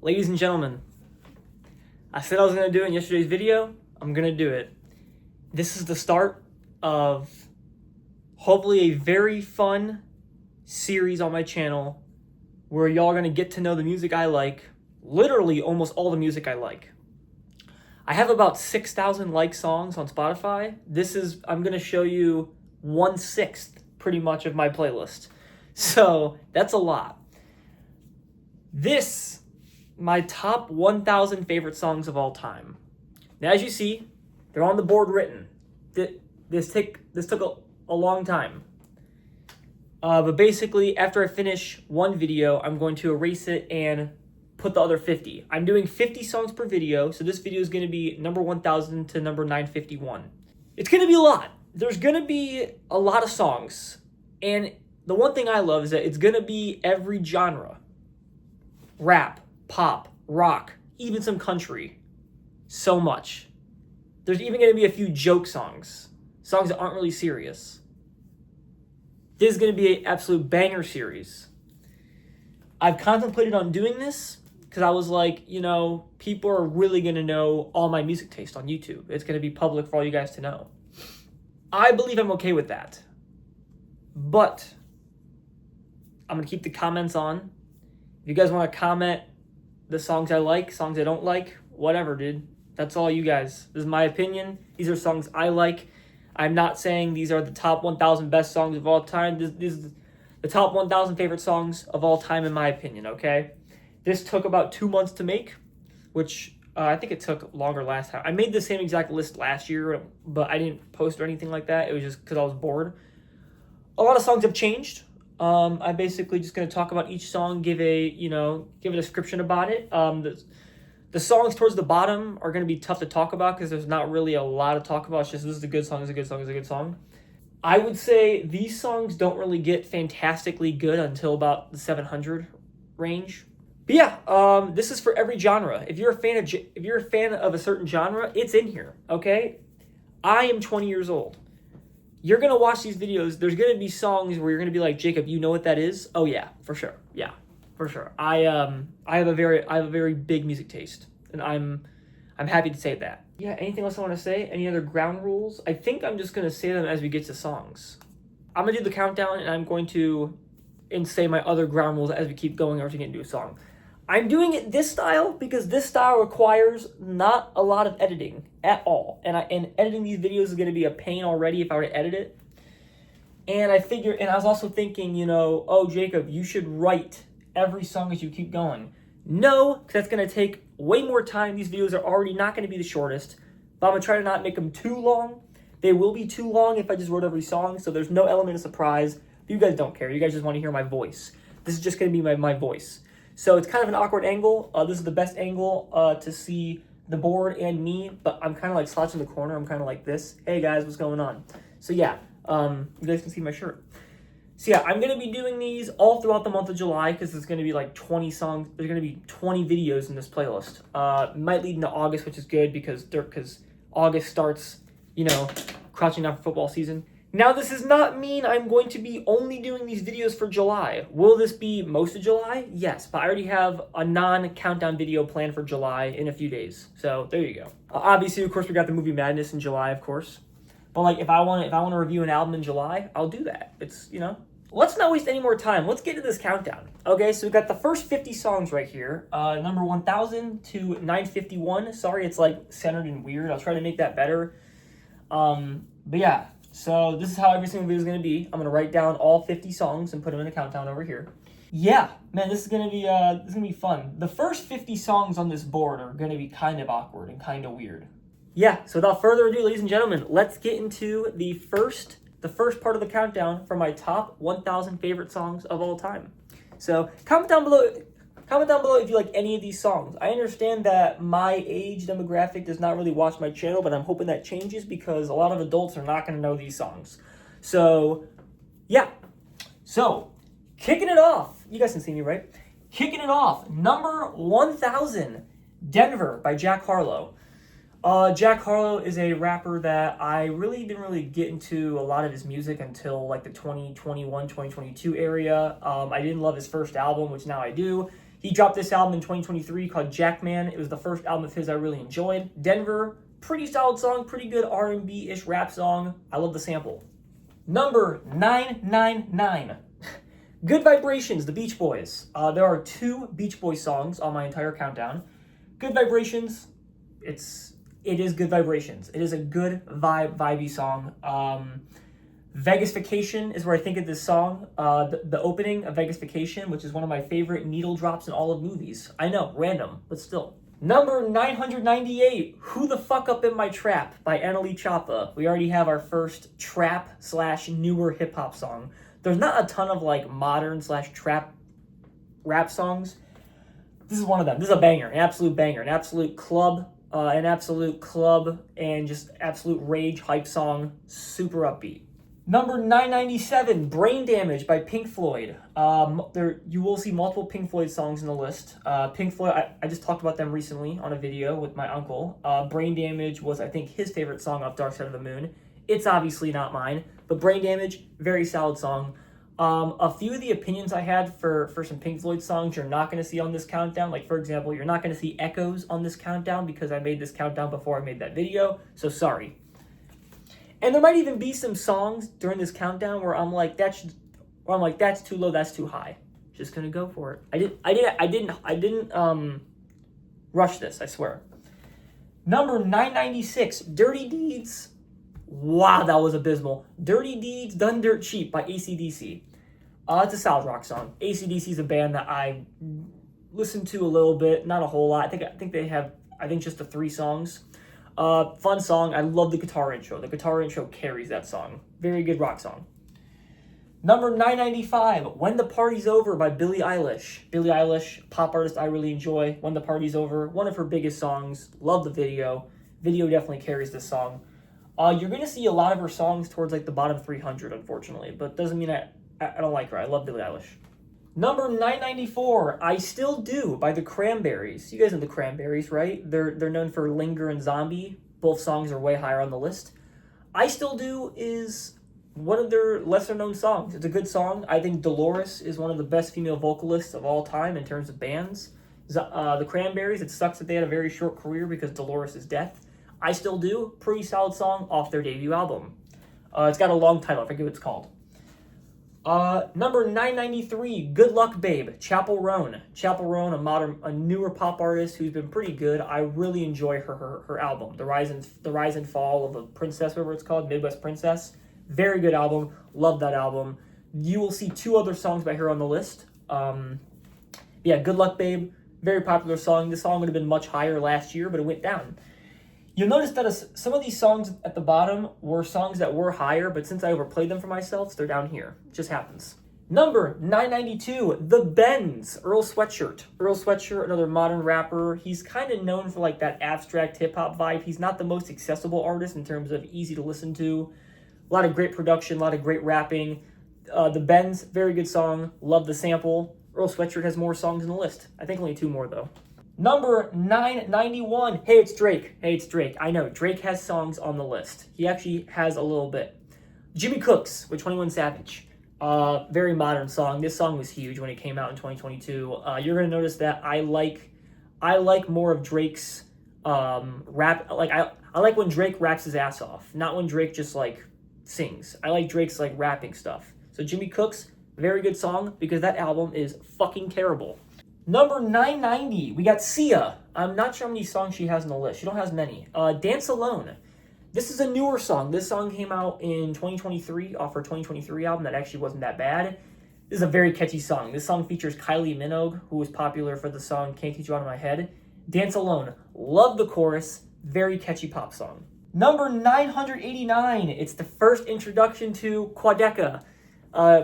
Ladies and gentlemen, I said I was going to do it in yesterday's video. I'm going to do it. This is the start of hopefully a very fun series on my channel where y'all are going to get to know the music I like, literally almost all the music I like. I have about 6,000 like songs on Spotify. I'm going to show you 1/6 pretty much of my playlist. So that's a lot. My top 1,000 favorite songs of all time. Now, as you see, they're on the board written. This took a long time. But basically, after I finish one video, I'm going to erase it and put the other 50. I'm doing 50 songs per video, so this video is going to be number 1,000 to number 951. It's going to be a lot. There's going to be a lot of songs. And the one thing I love is that it's going to be every genre. Rap, pop, rock, even some country. So much. There's even going to be a few joke songs that aren't really serious. This is going to be an absolute banger series. I've contemplated on doing this because I was like, people are really going to know all my music taste on YouTube. It's going to be public for all you guys to know. I believe I'm okay with that. But I'm going to keep the comments on. If you guys want to comment the songs I like, songs I don't like, whatever, dude. That's all you guys. This is my opinion. These are songs I like. I'm not saying these are the top 1,000 best songs of all time. This is the top 1,000 favorite songs of all time in my opinion, okay? This took about 2 months to make, which I think it took longer last time. I made the same exact list last year, but I didn't post or anything like that. It was just because I was bored. A lot of songs have changed. I'm basically just going to talk about each song, give a description about it. The songs towards the bottom are going to be tough to talk about because there's not really a lot to talk about. It's just this is a good song, this is a good song, this is a good song. I would say these songs don't really get fantastically good until about the 700 range. But yeah, this is for every genre. If you're a fan of a certain genre, it's in here, okay? I am 20 years old. You're going to watch these videos. There's going to be songs where you're going to be like, Jacob, you know what that is? Oh yeah, for sure. Yeah, for sure. I have a very big music taste, and I'm happy to say that. Yeah, anything else I want to say? Any other ground rules? I think I'm just going to say them as we get to songs. I'm going to do the countdown, and I'm going to say my other ground rules as we keep going or to get into a song. I'm doing it this style because this style requires not a lot of editing at all. And editing these videos is going to be a pain already if I were to edit it. And I was also thinking, oh, Jacob, you should write every song as you keep going. No, because that's going to take way more time. These videos are already not going to be the shortest. But I'm going to try to not make them too long. They will be too long if I just wrote every song. So there's no element of surprise. You guys don't care. You guys just want to hear my voice. This is just going to be my voice. So it's kind of an awkward angle. This is the best angle to see the board and me, but I'm kind of like slouched in the corner. I'm kind of like this. Hey guys, what's going on? So yeah, you guys can see my shirt. So yeah, I'm going to be doing these all throughout the month of July because there's going to be like 20 songs. There's going to be 20 videos in this playlist. Might lead into August, which is good because August starts, crouching down for football season. Now, this does not mean I'm going to be only doing these videos for July. Will this be most of July? Yes, but I already have a non-countdown video planned for July in a few days. So there you go. Obviously, of course, we got the movie Madness in July, of course. But like, if I want to review an album in July, I'll do that. It's Let's not waste any more time. Let's get to this countdown. Okay, so we got the first 50 songs right here. Number 1,000 to 951. Sorry, it's like centered and weird. I'll try to make that better. But yeah. So this is how every single video is going to be. I'm going to write down all 50 songs and put them in a countdown over here. Yeah, man, this is going to be fun. The first 50 songs on this board are going to be kind of awkward and kind of weird. Yeah, so without further ado, ladies and gentlemen, let's get into the first part of the countdown for my top 1,000 favorite songs of all time. So comment down below if you like any of these songs. I understand that my age demographic does not really watch my channel, but I'm hoping that changes because a lot of adults are not going to know these songs. So, yeah. So, kicking it off. You guys can see me, right? Kicking it off. Number 1,000, Denver by Jack Harlow. Jack Harlow is a rapper that I really didn't really get into a lot of his music until like the 2021, 2022 area. I didn't love his first album, which now I do. He dropped this album in 2023 called Jackman. It was the first album of his I really enjoyed. Denver, pretty solid song, pretty good R&B-ish rap song. I love the sample. Number 999. Good Vibrations, the Beach Boys. There are 2 Beach Boys songs on my entire countdown. Good Vibrations, it is Good Vibrations. It is a good vibey song. Vegas Vacation is where I think of this song. The opening of Vegas Vacation, which is one of my favorite needle drops in all of movies. I know, random, but still. Number 998, Who the Fuck Up in My Trap by Annalie Choppa. We already have our first trap/newer hip-hop song. There's not a ton of like modern/trap rap songs. This is one of them. This is a banger, an absolute banger, an absolute club and just absolute rage hype song, super upbeat. Number 997, Brain Damage by Pink Floyd. You will see multiple Pink Floyd songs in the list. Pink Floyd, I just talked about them recently on a video with my uncle. Brain Damage was, I think, his favorite song off Dark Side of the Moon. It's obviously not mine, but Brain Damage, very solid song. A few of the opinions I had for some Pink Floyd songs you're not going to see on this countdown. Like, for example, you're not going to see Echoes on this countdown because I made this countdown before I made that video, so sorry. And there might even be some songs during this countdown where I'm like, that's too low, that's too high. Just gonna go for it. I didn't rush this, I swear. Number 996, Dirty Deeds. Wow, that was abysmal. Dirty Deeds Done Dirt Cheap by AC/DC. It's a solid rock song. AC/DC is a band that I listened to a little bit, not a whole lot. I think they have, just the 3 songs. Fun song. I love the guitar intro. The guitar intro carries that song. Very good rock song. Number 995, When the Party's Over by Billie Eilish. Billie Eilish, pop artist I really enjoy. When the Party's Over, one of her biggest songs. Love the video. Video definitely carries this song. You're going to see a lot of her songs towards like the bottom 300, unfortunately, but doesn't mean I don't like her. I love Billie Eilish. Number 994, I Still Do by the Cranberries. You guys know the Cranberries, right? They're known for Linger and Zombie. Both songs are way higher on the list. I Still Do is one of their lesser known songs. It's a good song. I think Dolores is one of the best female vocalists of all time in terms of bands. The Cranberries, it sucks that they had a very short career because Dolores' death. I Still Do, pretty solid song off their debut album. It's got a long title, I forget what it's called. Number 993, Good Luck Babe, Chappell Roan. Chappell Roan, a newer pop artist who's been pretty good. I really enjoy her album, The Rise and Fall of a Princess, whatever it's called, Midwest Princess. Very good album, love that album. You will see 2 other songs by her on the list. Good Luck Babe, very popular song. This song would have been much higher last year, but it went down. You'll notice that some of these songs at the bottom were songs that were higher, but since I overplayed them for myself, they're down here. It just happens. Number 992, The Bends, Earl Sweatshirt. Earl Sweatshirt, another modern rapper. He's kind of known for like that abstract hip-hop vibe. He's not the most accessible artist in terms of easy to listen to. A lot of great production, a lot of great rapping. The Bends, very good song. Love the sample. Earl Sweatshirt has more songs in the list. I think only 2 more, though. Number 991, Hey It's Drake. Hey It's Drake. I know, Drake has songs on the list. He actually has a little bit. Jimmy Cooks with 21 Savage. Very modern song. This song was huge when it came out in 2022. You're going to notice that I like more of Drake's rap. Like I like when Drake raps his ass off, not when Drake just like sings. I like Drake's like rapping stuff. So Jimmy Cooks, very good song because that album is fucking terrible. Number 990, we got Sia. I'm not sure how many songs she has on the list. She don't have many. Dance Alone. This is a newer song. This song came out in 2023 off her 2023 album that actually wasn't that bad. This is a very catchy song. This song features Kylie Minogue, who was popular for the song Can't Teach You Out of My Head. Dance Alone. Love the chorus. Very catchy pop song. Number 989. It's the first introduction to Quadeca.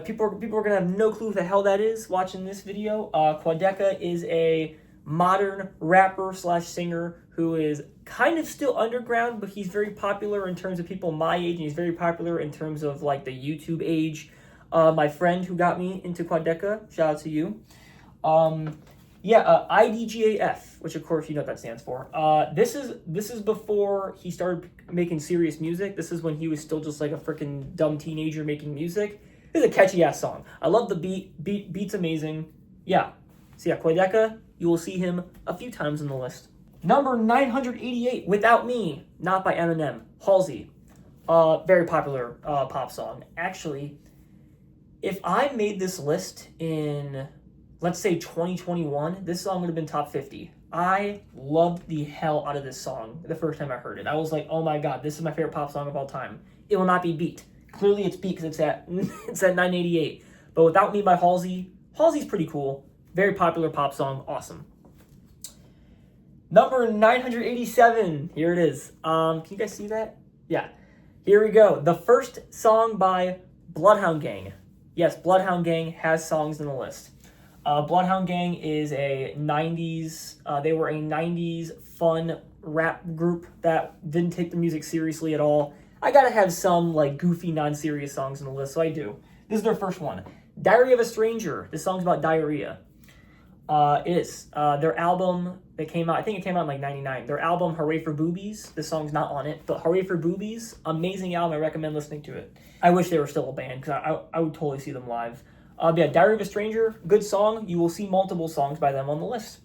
People are going to have no clue who the hell that is watching this video. Quadeca is a modern rapper / singer who is kind of still underground, but he's very popular in terms of people my age, and he's very popular in terms of like the YouTube age. My friend who got me into Quadeca, shout out to you. IDGAF, which of course you know what that stands for. This is before he started making serious music. This is when he was still just like a freaking dumb teenager making music. This is a catchy ass song. I love the beat. Beat's amazing. Yeah, So yeah, Quedeca, you will see him a few times on the list. Number 988, Without Me, not by Eminem, Halsey. Very popular pop song. Actually, if I made this list in, let's say, 2021, this song would have been top 50. I loved the hell out of this song the first time I heard it. I was like, oh my god, this is my favorite pop song of all time. It will not be beat. Clearly it's beat because it's at 988. But Without Me by Halsey, Halsey's pretty cool. Very popular pop song. Awesome. Number 987. Here it is. Can you guys see that? Yeah. Here we go. The first song by Bloodhound Gang. Yes, Bloodhound Gang has songs in the list. Bloodhound Gang is a 90s, they were a 90s fun rap group that didn't take the music seriously at all. I gotta have some like goofy, non-serious songs in the list, so I do. This is their first one. Diary of a Stranger. This song's about diarrhea. It is. Their album that came out, I think it came out in like 99. Their album, Hooray for Boobies. This song's not on it, but Hooray for Boobies, amazing album. I recommend listening to it. I wish they were still a band because I would totally see them live. Yeah, Diary of a Stranger, good song. You will see multiple songs by them on the list.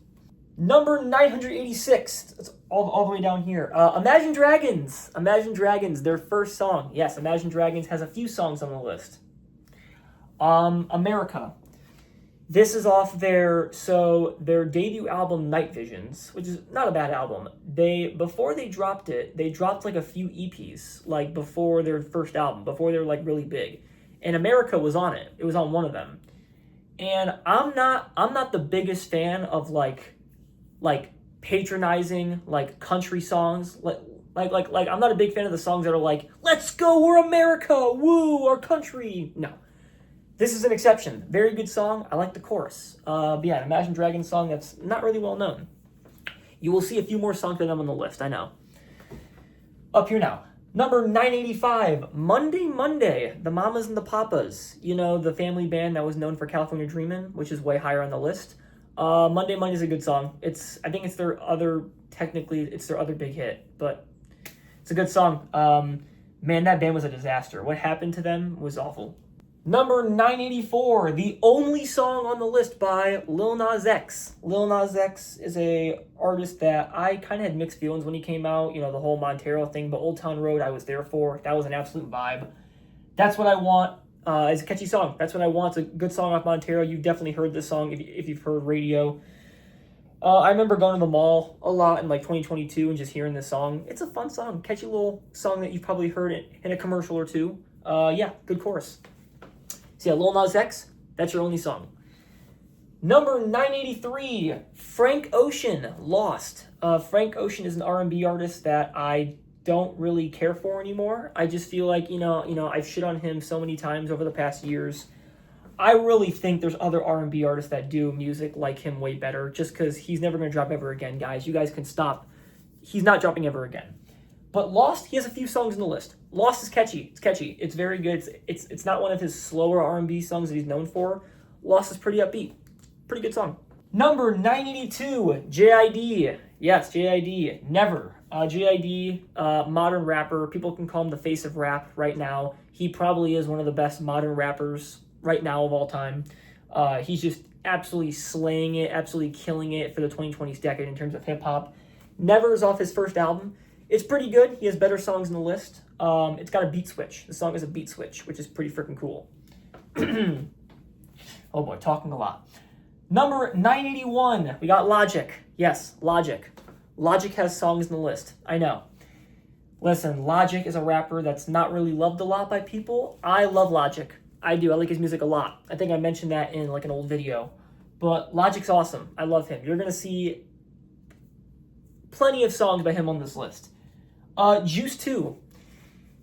Number 986, it's all the way down here. Imagine Dragons. Imagine Dragons, their first song. Yes, Imagine Dragons has a few songs on the list. America. This is off their debut album, Night Visions, which is not a bad album. Before they dropped it, they dropped like a few EPs, like before their first album, before they were like really big. And America was on it. It was on one of them. And I'm not the biggest fan of like patronizing like country songs. Like I'm not a big fan of the songs that are like, let's go, we're America, woo, our country. No. This is an exception. Very good song. I like the chorus. But yeah, an Imagine Dragons song that's not really well known. You will see a few more songs by them on the list, I know. Up here now. Number 985, Monday, the Mamas and the Papas. You know, the family band that was known for California Dreamin', which is way higher on the list. Monday is a good song. I think it's their other big hit, but it's a good song. Man, that band was a disaster. What happened to them was awful. Number 984, the only song on the list by Lil Nas X. Lil Nas X is a artist that I kind of had mixed feelings when he came out, you know, the whole Montero thing, but Old Town Road I was there for. That was an absolute vibe. That's what I want. It's a catchy song. That's what I want. It's a good song off Montero. You've definitely heard this song if you've heard radio. I remember going to the mall a lot in like 2022 and just hearing this song. It's a fun song. Catchy little song that you've probably heard in a commercial or two. Yeah, good chorus. So yeah, Lil Nas X, that's your only song. Number 983, Frank Ocean, Lost. Frank Ocean is an R&B artist that I don't really care for anymore. I just feel like, you know, I've shit on him so many times over the past years. I really think there's other R&B artists that do music like him way better, just because he's never going to drop ever again, guys. You guys can stop. He's not dropping ever again. But Lost, he has a few songs in the list. Lost is catchy. It's catchy. It's very good. It's not one of his slower R&B songs that he's known for. Lost is pretty upbeat. Pretty good song. Number 982, JID. Yes, JID. Never. JID, modern rapper. People can call him the face of rap right now. He probably is one of the best modern rappers right now of all time. He's just absolutely slaying it, absolutely killing it for the 2020s decade in terms of hip-hop. Never is off his first album. It's pretty good. He has better songs in the list. It's got a beat switch. The song is a beat switch, which is pretty freaking cool. Oh boy, talking a lot. Number 981, we got Logic. Yes, Logic. Logic has songs in the list. I know. Listen, Logic is a rapper that's not really loved a lot by people. I love Logic. I do. I like his music a lot. I think I mentioned that in like an old video. But Logic's awesome. I love him. You're going to see plenty of songs by him on this list. Juice 2.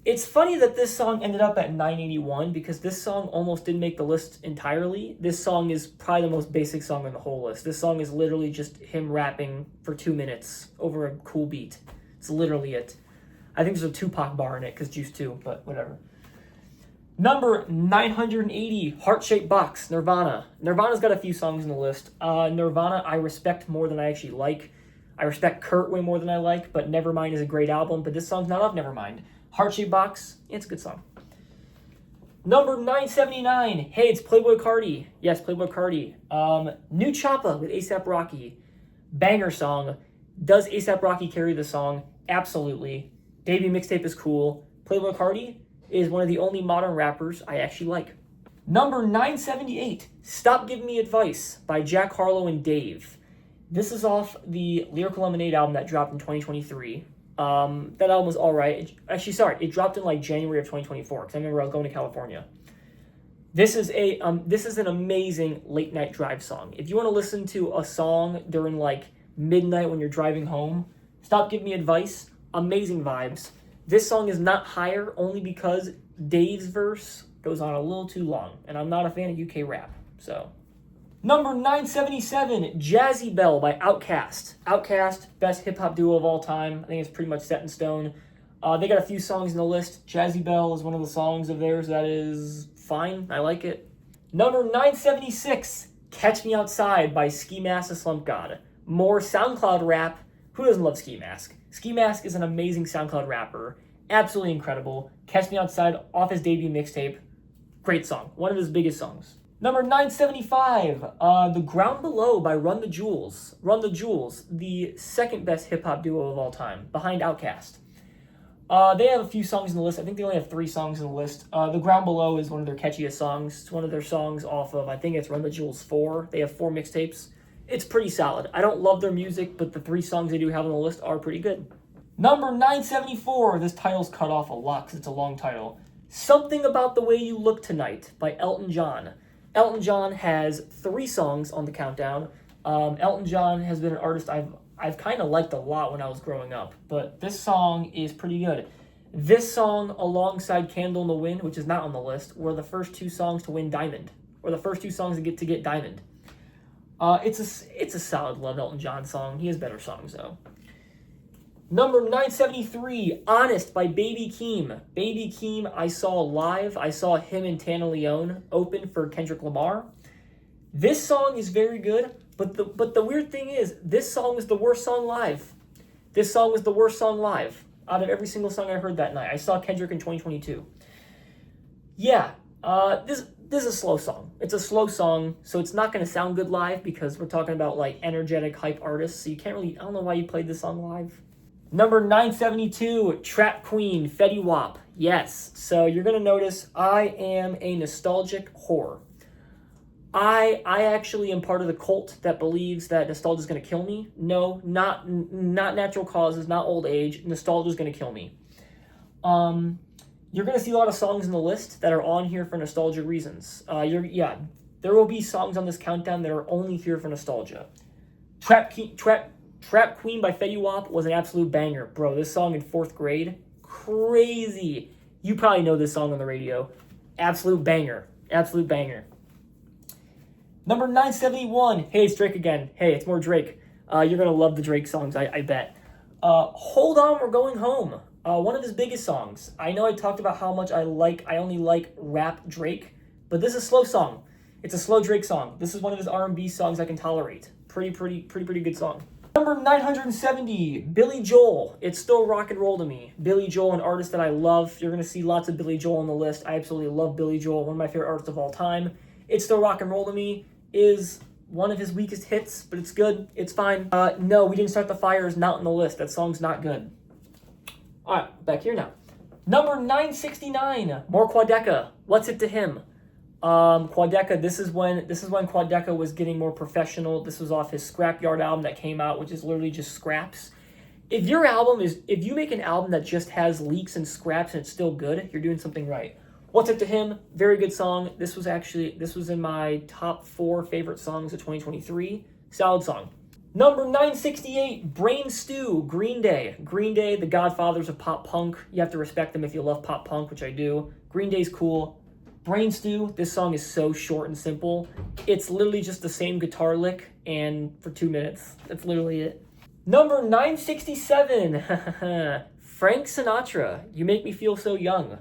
It's funny that this song ended up at 981 because this song almost didn't make the list entirely. This song is probably the most basic song on the whole list. This song is literally just him rapping for 2 minutes over a cool beat. It's literally it. I think there's a Tupac bar in it because Juice 2, but whatever. Number 980, Heart-Shaped Box, Nirvana. Nirvana's got a few songs on the list. Nirvana I respect more than I actually like. I respect Kurt way more than I like, but Nevermind is a great album, but this song's not off Nevermind. Heart-Shaped Box, it's a good song. Number 979. Hey, it's Playboi Carti. Yes, Playboi Carti. New Choppa with A$AP Rocky. Banger song. Does A$AP Rocky carry the song? Absolutely. Debut mixtape is cool. Playboi Carti is one of the only modern rappers I actually like. Number 978. Stop Giving Me Advice by Jack Harlow and Dave. This is off the Lyrical Lemonade album that dropped in 2023. That album was alright. It dropped in like January of 2024 because I remember I was going to California. This is an amazing late night drive song. If you want to listen to a song during like midnight when you're driving home, Stop Giving Me Advice. Amazing vibes. This song is not higher only because Dave's verse goes on a little too long, and I'm not a fan of UK rap. So, number 977, Jazzy Belle by Outkast. Outkast, best hip hop duo of all time. I think it's pretty much set in stone. They got a few songs in the list. Jazzy Belle is one of the songs of theirs that is fine. I like it. Number 976, Catch Me Outside by Ski Mask the Slump God. More SoundCloud rap. Who doesn't love Ski Mask? Ski Mask is an amazing SoundCloud rapper. Absolutely incredible. Catch Me Outside off his debut mixtape. Great song. One of his biggest songs. Number 975, The Ground Below by Run the Jewels. Run the Jewels, the second best hip-hop duo of all time, behind Outkast. They have a few songs in the list. I think they only have 3 songs in the list. The Ground Below is one of their catchiest songs. It's one of their songs off of, I think it's Run the Jewels 4. They have 4 mixtapes. It's pretty solid. I don't love their music, but the 3 songs they do have on the list are pretty good. Number 974, this title's cut off a lot because it's a long title. Something About the Way You Look Tonight by Elton John. Elton John has 3 songs on the countdown. Elton John has been an artist I've kind of liked a lot when I was growing up, but this song is pretty good. This song, alongside Candle in the Wind, which is not on the list, were the first 2 songs to win Diamond, or the first 2 songs to get Diamond. It's a solid love Elton John song. He has better songs though. Number 973, Honest by Baby Keem. Baby Keem, I saw live. I saw him and Tana Leone open for Kendrick Lamar. This song is very good, but the weird thing is, this song was the worst song live. This song was the worst song live out of every single song I heard that night. I saw Kendrick in 2022. Yeah, this is a slow song. It's a slow song, so it's not going to sound good live because we're talking about like energetic hype artists, so you can't really, I don't know why you played this song live. Number 972, Trap Queen, Fetty Wap. Yes, so you're going to notice I am a nostalgic whore. I actually am part of the cult that believes that nostalgia is going to kill me. No, not natural causes, not old age. Nostalgia is going to kill me. You're going to see a lot of songs in the list that are on here for nostalgia reasons. There will be songs on this countdown that are only here for nostalgia. Trap Queen by Fetty Wap was an absolute banger. Bro, this song in 4th grade, crazy. You probably know this song on the radio. Absolute banger. Absolute banger. Number 971, hey, it's Drake again. Hey, it's more Drake. You're going to love the Drake songs, I bet. Hold On, We're Going Home. One of his biggest songs. I know I talked about how much I only like rap Drake, but this is a slow song. It's a slow Drake song. This is one of his R&B songs I can tolerate. Pretty good song. Number 970, Billy Joel. It's Still Rock and Roll to Me. Billy Joel, an artist that I love. You're going to see lots of Billy Joel on the list. I absolutely love Billy Joel, one of my favorite artists of all time. It's Still Rock and Roll to Me is one of his weakest hits, but it's good. It's fine. No, We Didn't Start the Fire is not on the list. That song's not good. All right, back here now. Number 969, more Quadeca. What's It to Him? Quadeca, this is when Quadeca was getting more professional. This was off his Scrapyard album that came out, which is literally just scraps. If you make an album that just has leaks and scraps and it's still good, you're doing something right. What's It to Him? Very good song. This was in my top 4 favorite songs of 2023. Solid song. Number 968, Brain Stew, Green Day. Green Day, the godfathers of pop punk. You have to respect them if you love pop punk, which I do. Green Day's cool. Brain Stew, this song is so short and simple. It's literally just the same guitar lick and for 2 minutes. That's literally it. Number 967, Frank Sinatra, You Make Me Feel So Young.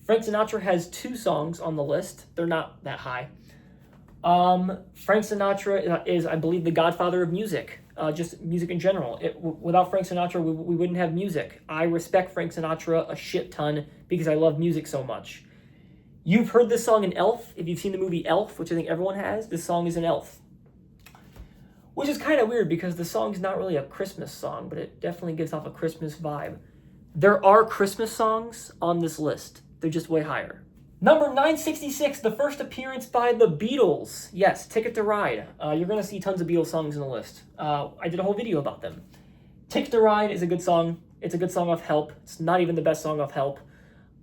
Frank Sinatra has 2 songs on the list. They're not that high. Frank Sinatra is, I believe, the godfather of music, just music in general. Without Frank Sinatra, we wouldn't have music. I respect Frank Sinatra a shit ton because I love music so much. You've heard this song in Elf. If you've seen the movie Elf, which I think everyone has, this song is in Elf. Which is kind of weird because the song's not really a Christmas song, but it definitely gives off a Christmas vibe. There are Christmas songs on this list. They're just way higher. Number 966, the first appearance by the Beatles. Yes, Ticket to Ride. You're going to see tons of Beatles songs in the list. I did a whole video about them. Ticket to Ride is a good song. It's a good song off Help. It's not even the best song off Help.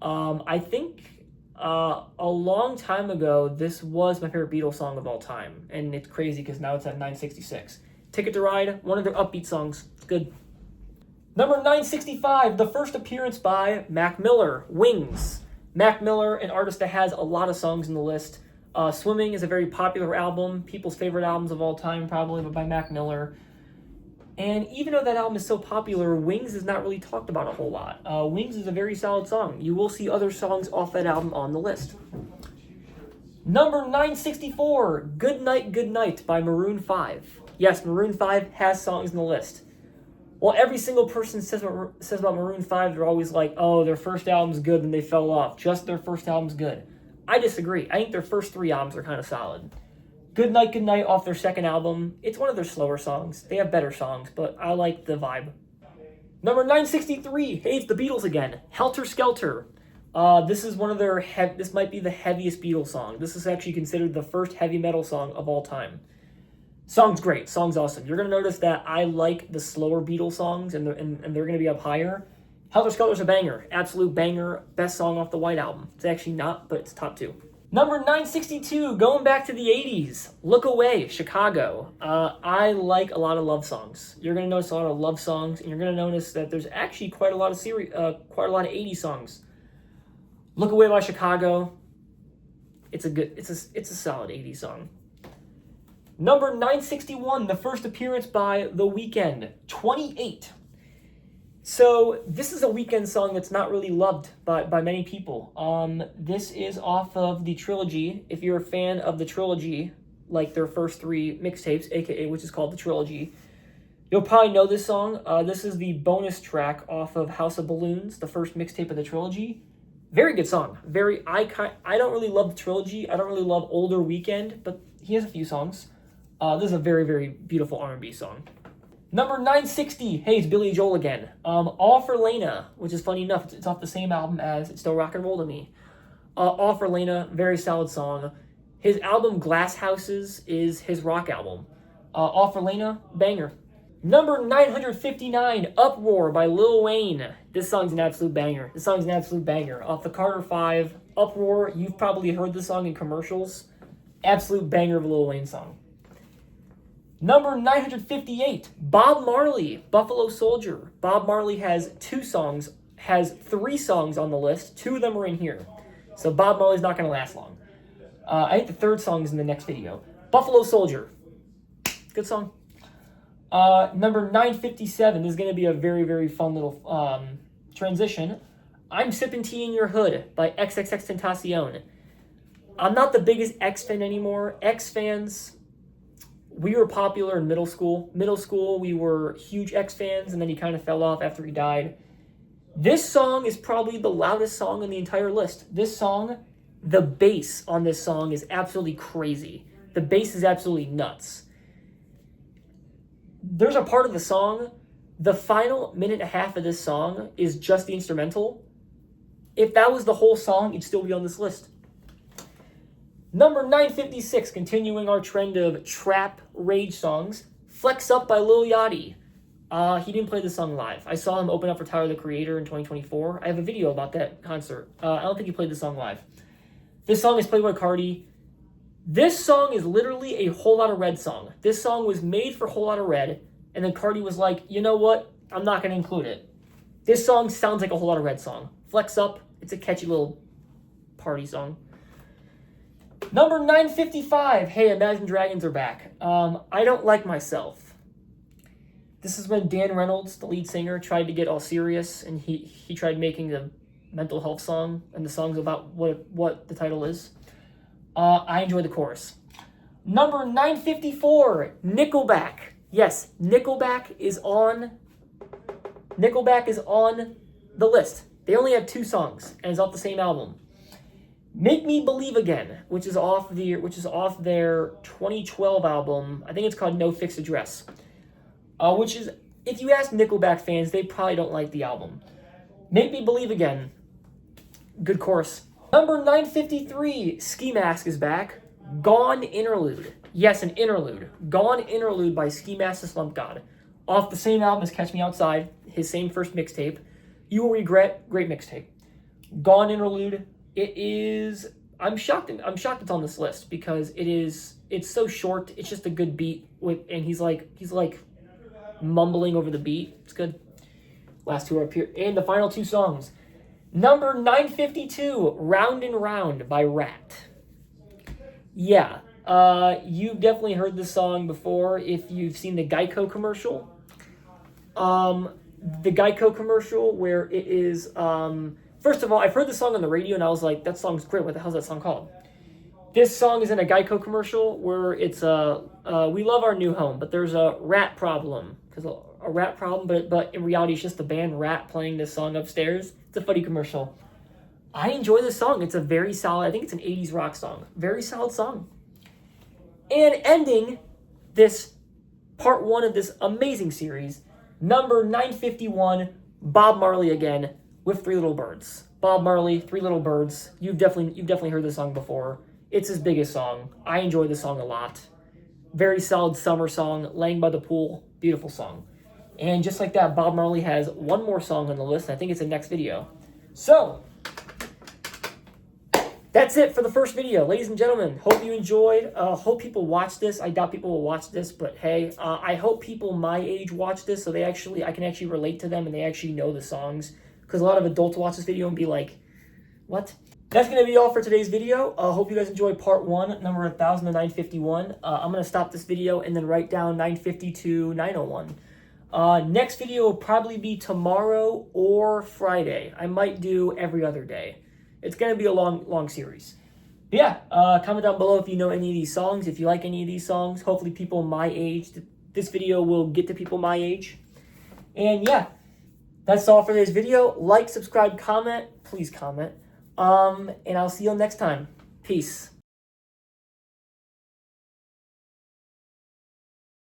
I think a long time ago, this was my favorite Beatles song of all time. And it's crazy because now it's at 966. Ticket to Ride, one of their upbeat songs. It's good. Number 965, the first appearance by Mac Miller, Wings. Mac Miller, an artist that has a lot of songs in the list. Swimming is a very popular album, people's favorite albums of all time, probably, but by Mac Miller. And even though that album is so popular, Wings is not really talked about a whole lot. Wings is a very solid song. You will see other songs off that album on the list. Number 964, Good Night by Maroon 5. Yes, Maroon 5 has songs in the list. Well, every single person says about Maroon 5, they're always like, oh, their first album's good and they fell off. Just their first album's good. I disagree. I think their first 3 albums are kind of solid. Good Night off their second album. It's one of their slower songs. They have better songs, but I like the vibe. Number 963, hey, it's the Beatles again. Helter Skelter. This is one of their, this might be the heaviest Beatles song. This is actually considered the first heavy metal song of all time. Song's great. Song's awesome. You're going to notice that I like the slower Beatles songs, and they're going to be up higher. Helter Skelter's a banger. Absolute banger. Best song off the White Album. It's actually not, but it's top 2. Number 962, going back to the 80s. Look Away, Chicago. I like a lot of love songs. You're going to notice a lot of love songs, and you're going to notice that there's actually quite a lot of 80s songs. Look Away by Chicago. It's a solid 80s song. Number 961, the first appearance by The Weeknd, 28. So this is a Weeknd song that's not really loved by many people. This is off of the Trilogy. If you're a fan of the Trilogy, like their first 3 mixtapes, aka which is called the Trilogy, you'll probably know this song. This is the bonus track off of House of Balloons, the first mixtape of the Trilogy. Very good song. I don't really love the Trilogy. I don't really love older Weeknd, but he has a few songs. This is a very, very beautiful R&B song. Number 960, hey, it's Billy Joel again. All for Lena, which is funny enough, it's off the same album as It's Still Rock and Roll to Me. All for Lena, very solid song. His album Glass Houses is his rock album. All for Lena, banger. Number 959, Uproar by Lil Wayne. This song's an absolute banger. Off the Carter 5, Uproar, you've probably heard this song in commercials. Absolute banger of a Lil Wayne song. Number 958, Bob Marley, Buffalo Soldier. Bob Marley has 3 songs on the list. 2 of them are in here. So Bob Marley's not going to last long. I think the third song is in the next video. Buffalo Soldier. Good song. Number 957, this is going to be a very, very fun little transition. I'm Sippin' Tea in Your Hood by XXXTentacion. I'm not the biggest X fan anymore. X fans, we were popular in middle school. Middle school, we were huge X fans, and then he kind of fell off after he died. This song is probably the loudest song on the entire list. This song, the bass on this song is absolutely crazy. The bass is absolutely nuts. There's a part of the song, the final minute and a half of this song is just the instrumental. If that was the whole song, it'd still be on this list. Number 956, continuing our trend of trap rage songs, Flex Up by Lil Yachty. He didn't play this song live. I saw him open up for Tyler, the Creator in 2024. I have a video about that concert. I don't think he played this song live. This song is played by Cardi. This song is literally a Whole Lotta Red song. This song was made for Whole Lotta Red, and then Cardi was like, you know what? I'm not going to include it. This song sounds like a Whole Lotta Red song. Flex Up. It's a catchy little party song. Number 955, hey, Imagine Dragons are back. I Don't Like Myself. This is when Dan Reynolds, the lead singer, tried to get all serious, and he tried making a mental health song, and the song's about what the title is. I enjoy the chorus. Number 954, Nickelback. Yes, Nickelback is on the list. They only have 2 songs, and it's off the same album. Make Me Believe Again, which is off their 2012 album. I think it's called No Fixed Address. Which is, if you ask Nickelback fans, they probably don't like the album. Make Me Believe Again. Good chorus. Number 953, Ski Mask is back. Gone Interlude. Yes, an interlude. Gone Interlude by Ski Mask the Slump God. Off the same album as Catch Me Outside, his same first mixtape. You Will Regret, great mixtape. Gone Interlude. It is. I'm shocked it's on this list because it's so short. It's just a good beat and he's like mumbling over the beat. It's good. Last two are up here. And the final two songs. Number 952, Round and Round by Rat. Yeah, you've definitely heard this song before if you've seen the Geico commercial. The Geico commercial where it is, first of all, I've heard the song on the radio and I was like, that song's great. What the hell's that song called? This song is in a Geico commercial where it's we love our new home, but there's a rat problem. Because a rat problem, but in reality, it's just the band Rat playing this song upstairs. It's a funny commercial. I enjoy this song. It's a very solid, I think it's an 80s rock song. Very solid song. And ending this part one of this amazing series, number 951, Bob Marley again with Three Little Birds. Bob Marley, Three Little Birds. You've definitely heard this song before. It's his biggest song. I enjoy this song a lot. Very solid summer song, laying by the pool. Beautiful song. And just like that, Bob Marley has one more song on the list. I think it's the next video. So, that's it for the first video. Ladies and gentlemen, hope you enjoyed. Hope people watch this. I doubt people will watch this, but hey, I hope people my age watch this so I can actually relate to them and they actually know the songs. Because a lot of adults watch this video and be like, what? That's going to be all for today's video. Hope you guys enjoyed part one, number 1000 to 951. I'm going to stop this video and then write down 950 to 901. Next video will probably be tomorrow or Friday. I might do every other day. It's going to be a long series. But yeah, comment down below if you know any of these songs, if you like any of these songs. Hopefully people my age, this video will get to people my age. And yeah, that's all for today's video. Like, subscribe, comment. Please comment. And I'll see you next time. Peace.